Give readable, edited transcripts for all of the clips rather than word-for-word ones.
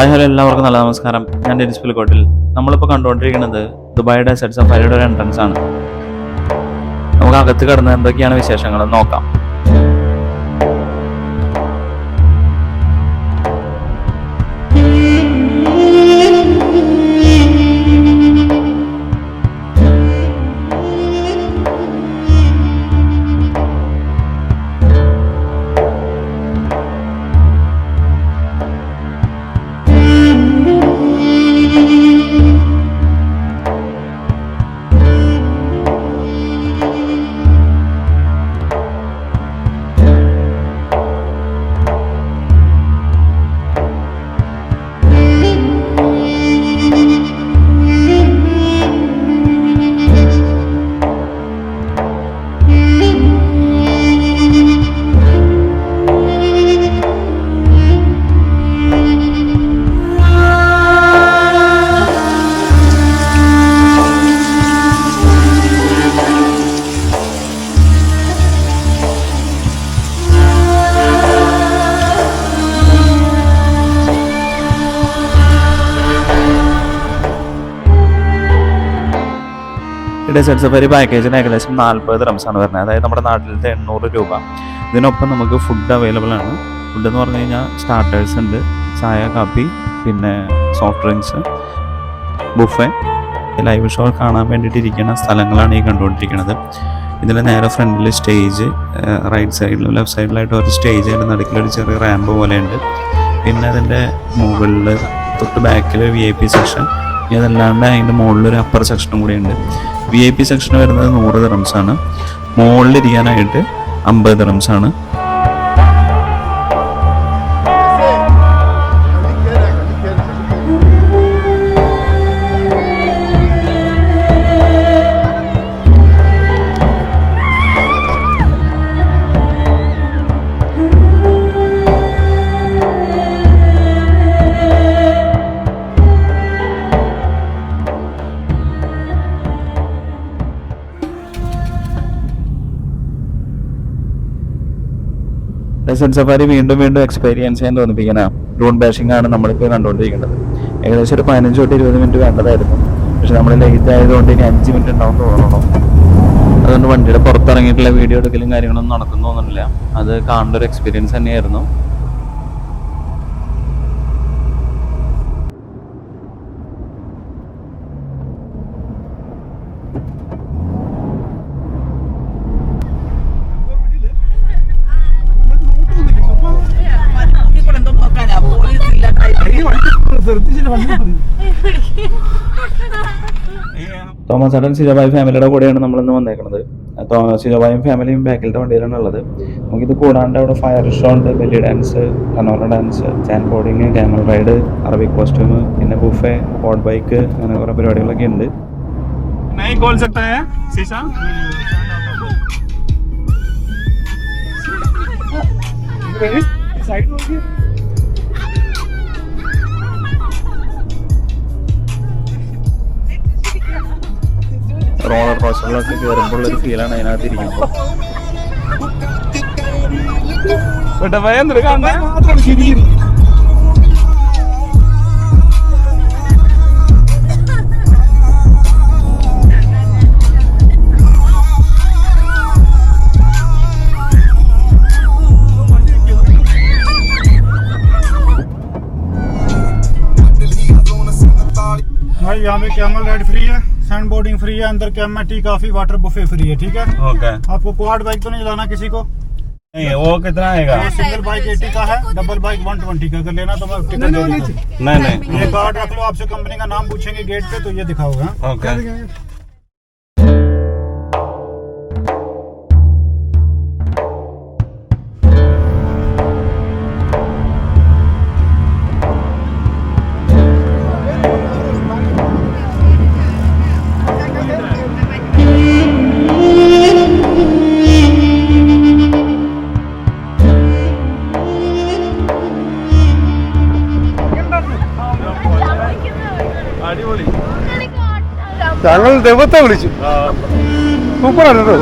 Hi hello, എല്ലാവർക്കും നല്ല നമസ്കാരം. ഞാൻ ഡെനിസ് പുലിക്കോട്ടിൽ. നമ്മളിപ്പോൾ കണ്ടുകൊണ്ടിരിക്കുന്നത് ദുബായ് ഡെസേർട്ട് സഫാരിയുടെ ഒരു എൻട്രൻസ് ആണ്. നമുക്ക് അകത്ത് കിടന്ന് എന്തൊക്കെയാണ് വിശേഷങ്ങൾ നോക്കാം. ഡെസേർട്ട് സഫാരി പാക്കേജിന് ഏകദേശം 40 ദിർഹംസാണ് വരുന്നത്. അതായത് നമ്മുടെ നാട്ടിലത്തെ 800 രൂപ. ഇതിനൊപ്പം നമുക്ക് ഫുഡ് അവൈലബിൾ ആണ്. ഫുഡ് എന്ന് പറഞ്ഞു കഴിഞ്ഞാൽ സ്റ്റാർട്ടേഴ്സ് ഉണ്ട്, ചായ, കാപ്പി, പിന്നെ soft drinks, buffet. Live show കാണാൻ വേണ്ടിയിട്ട് ഇരിക്കുന്ന സ്ഥലങ്ങളാണ് ഈ കണ്ടുകൊണ്ടിരിക്കുന്നത്. ഇതിൻ്റെ നേരെ ഫ്രണ്ടിൽ സ്റ്റേജ്, റൈറ്റ് സൈഡിലും ലെഫ്റ്റ് സൈഡിലായിട്ട് ഒരു സ്റ്റേജ് ഉണ്ട്, നടുക്കിലൊരു ചെറിയ റാമ്പ് പോലെയുണ്ട്. പിന്നെ അതിൻ്റെ മുകളിൽ തൊട്ട് ബാക്കിൽ VIP സെക്ഷൻ. അതല്ലാണ്ട് അതിൻ്റെ മുകളിലൊരു അപ്പർ സെക്ഷനും കൂടി ഉണ്ട്. VIP സെക്ഷൻ വരുന്നത് 100 ദിർഹംസാണ്. മുകളിലിരിക്കാനായിട്ട് 50 ദിർഹംസാണ്. ഡെസേർട്ട് സഫാരി വീണ്ടും എക്സ്പീരിയൻസ് ചെയ്യാൻ തോന്നിപ്പിക്കുന്ന ഡ്രോൺ ബാഷിംഗ് ആണ് നമ്മളിപ്പോൾ കണ്ടുകൊണ്ടിരിക്കുന്നത്. ഏകദേശം ഒരു 15 തൊട്ട് 20 മിനിറ്റ് വേണ്ടതായിരുന്നു. പക്ഷെ നമ്മൾ ലേറ്റ് ആയതുകൊണ്ട് ഇനി 5 മിനിറ്റ് ഉണ്ടാവും തോന്നണം. അതുകൊണ്ട് വണ്ടിയുടെ പുറത്തിറങ്ങിയിട്ടുള്ള വീഡിയോ എടുക്കലും കാര്യങ്ങളൊന്നും നടക്കുന്നു തോന്നുന്നില്ല. അത് കാണേണ്ട ഒരു എക്സ്പീരിയൻസ് തന്നെയായിരുന്നു. തോമസ് ചേട്ടൻ സിജോബായ് ഫാമിലിയുടെ കൂടെയാണ് നമ്മളിന്ന് വന്നേക്കുന്നത്. സിജോബായും ഫാമിലിയും ബാക്കിലത്തെ വണ്ടിയിലാണ് ഉള്ളത്. നമുക്കിത് കൂടാണ്ട് അവിടെ ഫയർ ഷോ ഉണ്ട്, ബെല്ലി ഡാൻസ്, കനോറ dance, sand boarding, camel ride, Arabic costume, പിന്നെ ബുഫേ, ഹോട്ട് ബൈക്ക്, അങ്ങനെ കുറെ പരിപാടികളൊക്കെ ഉണ്ട്. റോളർ കോസ്റ്ററിലൊക്കെ കയറുമ്പോൾ ഒരു ഫീലാണ് അതിനകത്ത് ഇരിക്കുമ്പോൾ. भाई यहाँ पे कैमल राइड फ्री है, सैंड बोर्डिंग फ्री है, अंदर CAMPA tea coffee water buffet free है. ठीक है. ओके. आपको क्वाड बाइक तो नहीं लाना किसी को? नहीं, वो कितना आएगा? सिंगल बाइक 80 का है, डबल बाइक 120 का. अगर लेना तो मैं टिकट दे दूंगा. नहीं ये कार्ड रख लो, आपसे कंपनी का नाम पूछेंगे गेट पे तो ये दिखाओगे. ओके. ഞങ്ങൾ ദൈവത്തെ വിളിച്ചു. സൂപ്പറാണ് കേട്ടോ.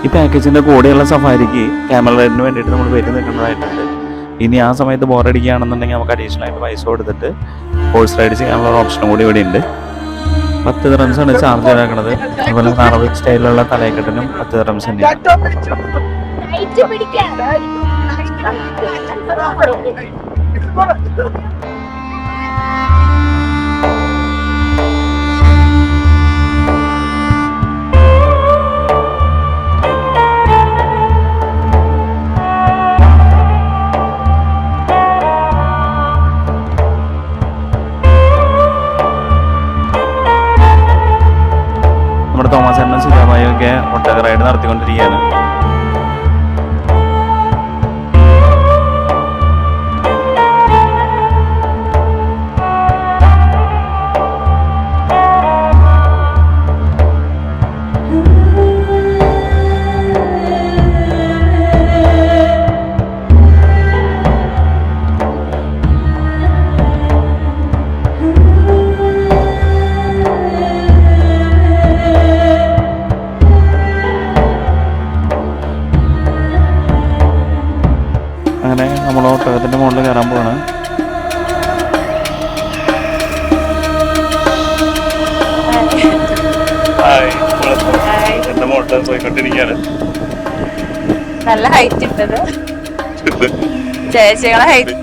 ഈ പാക്കേജിന്റെ കൂടെയുള്ള സഫാരിക്ക് ക്യാമറ റൈഡിന് വേണ്ടിയിട്ട് നമ്മൾ വെയിറ്റ് നിൽക്കേണ്ടതായിട്ടുണ്ട്. ഇനി ആ സമയത്ത് ബോറടിക്കുകയാണെന്നുണ്ടെങ്കിൽ നമുക്ക് അഡീഷണൽ ആയിട്ട് പൈസ കൊടുത്തിട്ട് ഹോഴ്സ് റൈഡ് ചെയ്യാനുള്ള ഒരു ഓപ്ഷനും കൂടി ഇവിടെ ഉണ്ട്. 10 ദിറംസാണ് ചാർജ് ഈടാക്കുന്നത്. അതുപോലെ അറബിക് സ്റ്റൈലിലുള്ള തലയെക്കെട്ടിനും 10 ദിറംസ് തന്നെയാണ്. തോമസ് എണ്ണ സിനിമയൊക്കെ ഒട്ടക റൈഡ് നടത്തിക്കൊണ്ടിരിക്കുകയാണ്. അങ്ങനെ നമ്മൾ ഒട്ടകത്തിൻ്റെ മുകളിൽ കയറാൻ പോവാണ്. പോയിക്കൊണ്ടിരിക്കുകയാണ്. നല്ല ഹൈറ്റ് ഉണ്ടത്. ചേച്ചികളെ ഹൈറ്റ്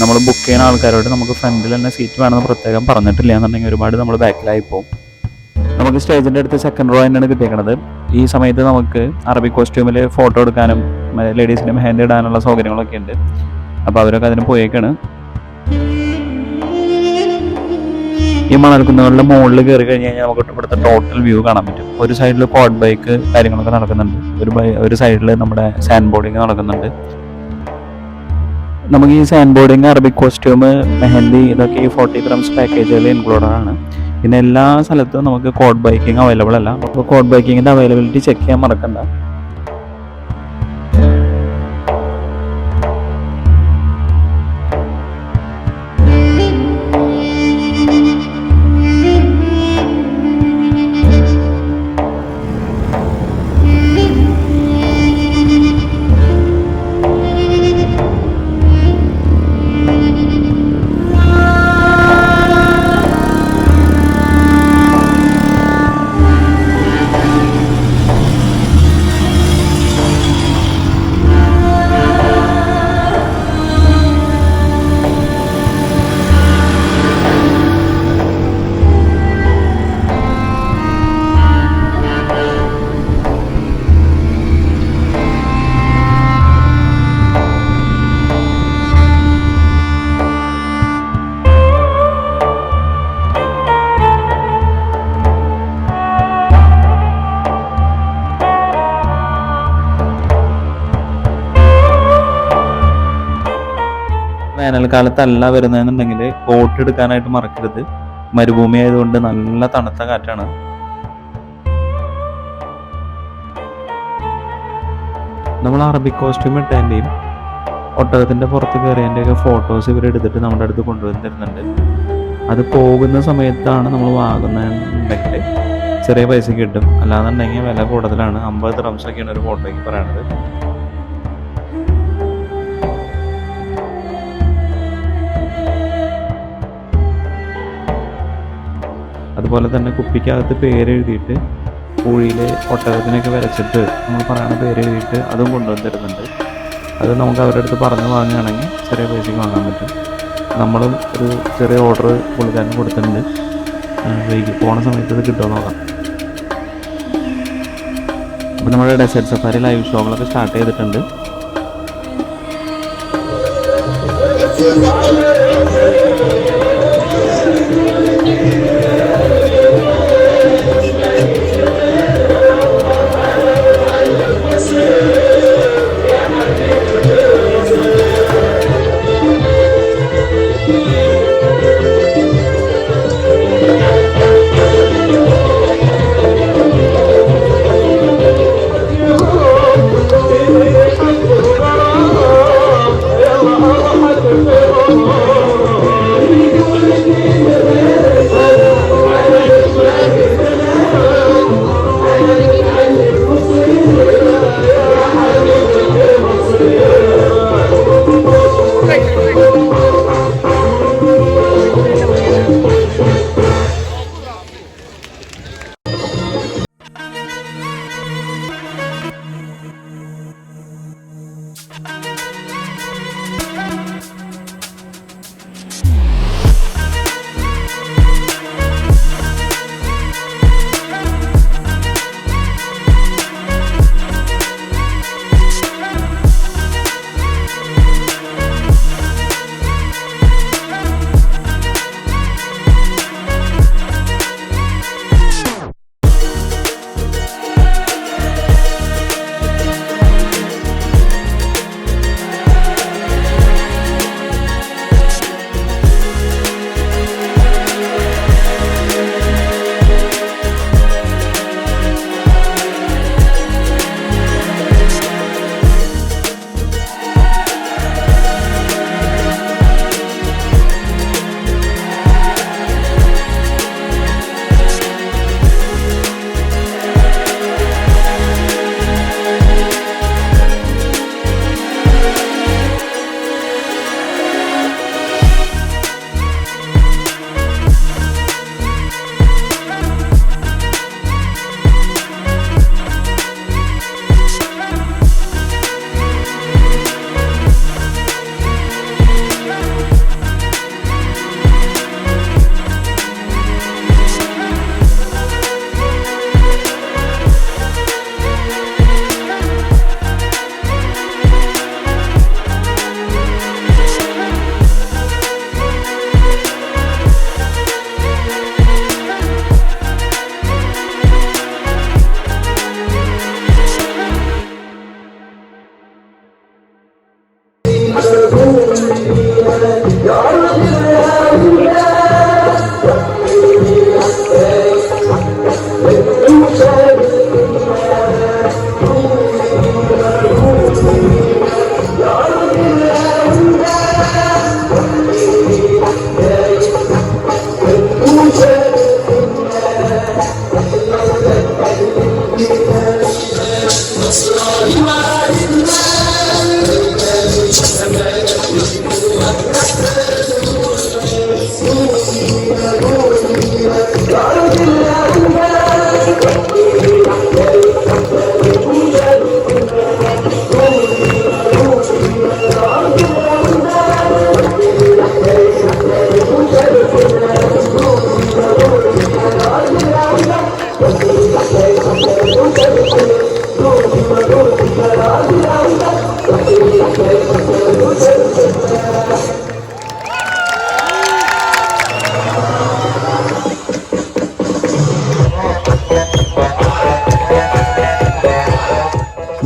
നമ്മൾ ബുക്ക് ചെയ്യുന്ന ആൾക്കാരോട് നമുക്ക് ഫ്രണ്ടിൽ തന്നെ സീറ്റ് വേണമെന്ന് പ്രത്യേകം പറഞ്ഞിട്ടില്ല എന്നുണ്ടെങ്കിൽ ഒരുപാട് നമ്മൾ ബാക്കിലായി പോകും. നമുക്ക് സ്റ്റേജിൻ്റെ അടുത്ത് സെക്കൻഡ് റോ തന്നെയാണ് കിട്ടിയേക്കുന്നത്. ഈ സമയത്ത് നമുക്ക് അറബിക് കോസ്റ്റ്യൂമിൽ ഫോട്ടോ എടുക്കാനും ലേഡീസിന് മെഹന്തി ഇടാനുള്ള സൗകര്യങ്ങളൊക്കെ ഉണ്ട്. അപ്പോൾ അവരൊക്കെ അതിന് പോയേക്കാണ്. ഈ മണൽക്കുന്നുകളുടെ മുകളിൽ കയറി കഴിഞ്ഞ് കഴിഞ്ഞാൽ നമുക്ക് ഇവിടുത്തെ ടോട്ടൽ വ്യൂ കാണാൻ പറ്റും. ഒരു സൈഡിൽ ക്വാഡ് ബൈക്ക് കാര്യങ്ങളൊക്കെ നടക്കുന്നുണ്ട്, ഒരു സൈഡിൽ നമ്മുടെ സാൻഡ് ബോർഡിങ് നടക്കുന്നുണ്ട്. നമുക്ക് ഈ sand boarding, Arabic costume, mehndi ഇതൊക്കെ ഈ 40 ദിറംസ് പാക്കേജുകളിൽ ഇൻക്ലൂഡഡ് ആണ്. പിന്നെ എല്ലാ സ്ഥലത്തും നമുക്ക് ക്വാഡ് ബൈക്കിംഗ് അവൈലബിൾ അല്ല. അപ്പോൾ ക്വാഡ് ബൈക്കിങ്ങിൻ്റെ അവൈലബിലിറ്റി ചെക്ക് ചെയ്യാൻ മറക്കണ്ട. വേനൽക്കാലത്തല്ല വരുന്നതെന്നുണ്ടെങ്കിൽ കോട്ട് എടുക്കാനായിട്ട് മറക്കരുത്. മരുഭൂമി ആയതുകൊണ്ട് നല്ല തണുത്ത കാറ്റാണ്. നമ്മൾ അറബിക് കോസ്റ്റ്യൂം ഇട്ടതിൻ്റെയും ഒട്ടകത്തിൻ്റെ പുറത്ത് കയറിയതിൻ്റെയൊക്കെ ഫോട്ടോസ് ഇവരെടുത്തിട്ട് നമ്മുടെ അടുത്ത് കൊണ്ടുവന്ന് തരുന്നുണ്ട്. അത് പോകുന്ന സമയത്താണ് നമ്മൾ വാങ്ങുന്നതെന്നുണ്ടെങ്കിൽ ചെറിയ പൈസ കിട്ടും, അല്ലാന്നുണ്ടെങ്കിൽ വില കൂടുതലാണ്. 50 ദിർഹംസൊക്കെയാണ് ഒരു ഫോട്ടോയ്ക്ക് പറയണത്. അതുപോലെ തന്നെ കുപ്പിക്കകത്ത് പേരെഴുതിയിട്ട് പൂഴിയിൽ ഒട്ടകത്തിനൊക്കെ വരച്ചിട്ട് നമ്മൾ പറയുന്ന പേരെഴുതിയിട്ട് അതും കൊണ്ടുവന്ന് തരുന്നുണ്ട്. അത് നമുക്ക് അവരുടെ അടുത്ത് പറഞ്ഞ് വാങ്ങുകയാണെങ്കിൽ ചെറിയ പൈസയ്ക്ക് വാങ്ങാൻ പറ്റും. നമ്മളും ഒരു ചെറിയ ഓർഡർ പുള്ളിക്കാരന് കൊടുത്തിട്ടുണ്ട്. വൈകി പോണ സമയത്ത് ഇത് കിട്ടുമോ നോക്കാം. അപ്പോൾ നമ്മുടെ ഡെസേർട്ട് സഫാരി ലൈവ് ഷോകളൊക്കെ സ്റ്റാർട്ട് ചെയ്തിട്ടുണ്ട്.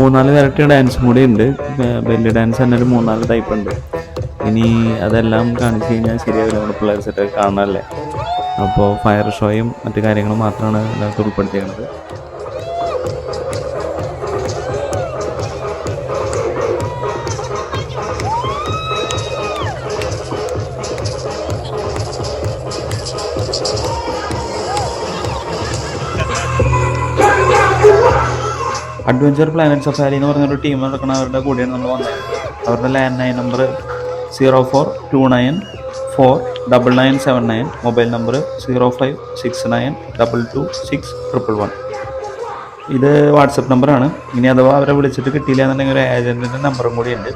മൂന്നാല് വെറൈറ്റി ഡാൻസും കൂടി ഉണ്ട്. ബെല്ലി ഡാൻസ് തന്നെ ഒരു 3-4 ടൈപ്പ് ഉണ്ട്. ഇനി അതെല്ലാം കാണിച്ചു കഴിഞ്ഞാൽ ശരിയാവില്ല, നമ്മുടെ പിള്ളേർ സെറ്റൊക്കെ കാണാനല്ലേ. അപ്പോൾ ഫയർ ഷോയും മറ്റു കാര്യങ്ങളും മാത്രമാണ് അതിനകത്ത് ഉൾപ്പെടുത്തിയത്. അഡ്വഞ്ചർ പ്ലാനറ്റ് സഫാരി എന്ന് പറഞ്ഞൊരു ടീം നടക്കുന്ന അവരുടെ കൂടെയാണ് നമ്മൾ വന്നത്. അവരുടെ ലാൻഡ് നമ്പർ 0429499979, മൊബൈൽ നമ്പർ 0569226111. ഇത് വാട്സപ്പ് നമ്പറാണ്. ഇനി അഥവാ അവരെ വിളിച്ചിട്ട് കിട്ടിയില്ല എന്നുണ്ടെങ്കിൽ ഒരു ഏജൻറ്റിൻ്റെ നമ്പറും കൂടി ഉണ്ട്.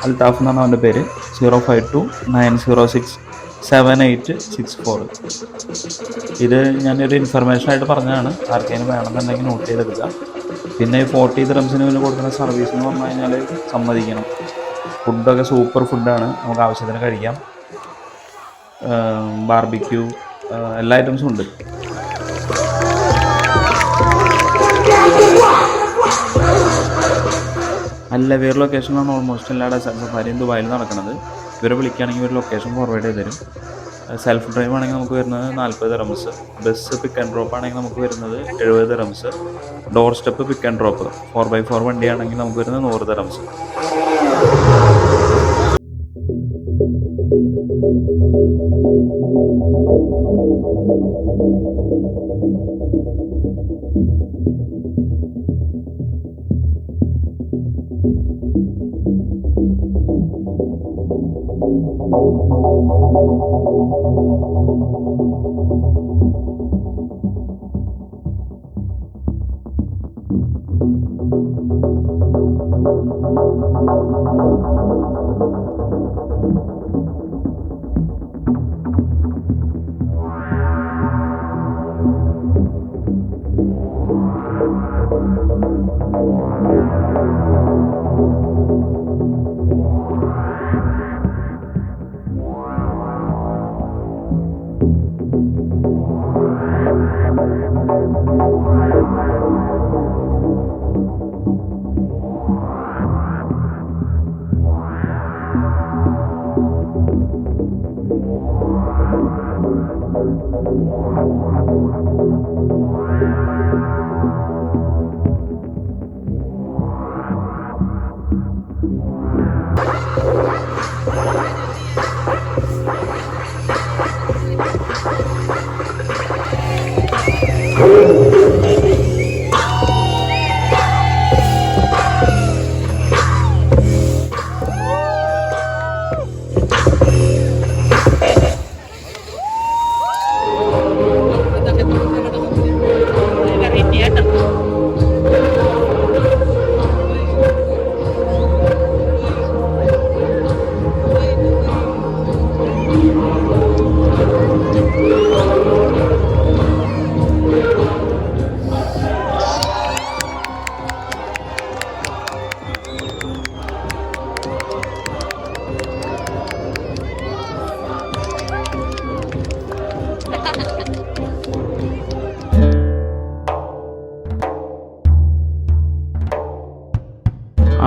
അൽത്താഫ് എന്നാണ് അവൻ്റെ പേര്. 0529067864. ഇത് ഞാനൊരു ഇൻഫർമേഷനായിട്ട് പറഞ്ഞതാണ്. ആർക്കെങ്കിലും വേണമെന്നുണ്ടെങ്കിൽ നോട്ട് ചെയ്തെടുക്കുക. പിന്നെ 40 ദിറംസിന് പിന്നെ കൊടുക്കുന്ന സർവീസ് എന്ന് പറഞ്ഞു കഴിഞ്ഞാൽ സമ്മതിക്കണം. ഫുഡൊക്കെ സൂപ്പർ ഫുഡാണ്, നമുക്ക് ആവശ്യത്തിന് കഴിക്കാം. ബാർബിക്യൂ എല്ലാ ഐറ്റംസും ഉണ്ട്. അല്ലവേർ ലൊക്കേഷനാണ് ഓൾമോസ്റ്റ് എല്ലാ ഡെസേർട്ട് സഫാരിയും ദുബായിൽ നടക്കുന്നത്. ഇവരെ വിളിക്കുകയാണെങ്കിൽ ഒരു ലൊക്കേഷൻ ഫോർവേഡ് ചെയ്ത് തരും. സെൽഫ് ഡ്രൈവ് ആണെങ്കിൽ നമുക്ക് വരുന്നത് 40 dirhams. Bus pick and drop ആണെങ്കിൽ നമുക്ക് വരുന്നത് 70 dirhams. Door step pick and drop 4x4 വണ്ടിയാണെങ്കിൽ നമുക്ക് വരുന്നത് 100 ദിറംസ്.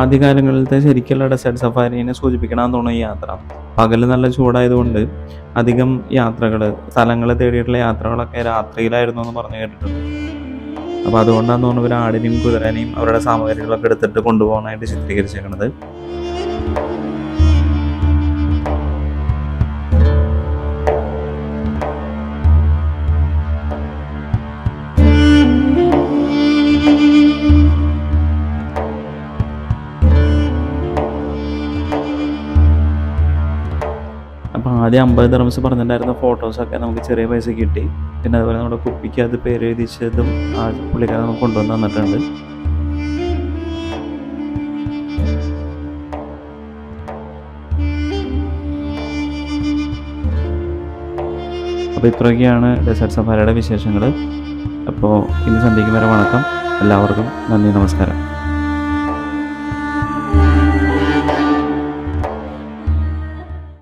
ആദ്യകാലങ്ങളിലത്തെ ശരിക്കുള്ള ഡെസേർട്ട് സഫാരിനെ സൂചിപ്പിക്കണമെന്ന് തോന്നുന്നു ഈ യാത്ര. പകൽ നല്ല ചൂടായതുകൊണ്ട് അധികം യാത്രകൾ, സ്ഥലങ്ങൾ തേടിയിട്ടുള്ള യാത്രകളൊക്കെ രാത്രിയിലായിരുന്നു എന്ന് പറഞ്ഞു കേട്ടിട്ടുണ്ട്. അപ്പോൾ അതുകൊണ്ടാണ് തോന്നുന്നു ഇവർ ആടിനെയും കുതിരനെയും അവരുടെ സാമഗ്രികളൊക്കെ എടുത്തിട്ട് കൊണ്ടുപോകാനായിട്ട് ചിത്രീകരിച്ചേക്കണത്. അപ്പോൾ ആദ്യം 50 ദിറംസ് പറഞ്ഞിട്ടുണ്ടായിരുന്ന ഫോട്ടോസൊക്കെ നമുക്ക് ചെറിയ പൈസ കിട്ടി. പിന്നെ അതുപോലെ നമ്മുടെ കുപ്പിക്ക് അത് പേര് എഴുതിച്ചതും ആ പുള്ളിക്കാരൻ നമുക്ക് കൊണ്ടുവന്ന് തന്നിട്ടുണ്ട്. അപ്പോൾ ഇത്രയൊക്കെയാണ് ഡെസേർട്ട് സഫാരിയുടെ വിശേഷങ്ങൾ. അപ്പോൾ ഇനി സന്ധ്യയ്ക്ക് വരെ വണക്കം. എല്ലാവർക്കും നന്ദി, നമസ്കാരം.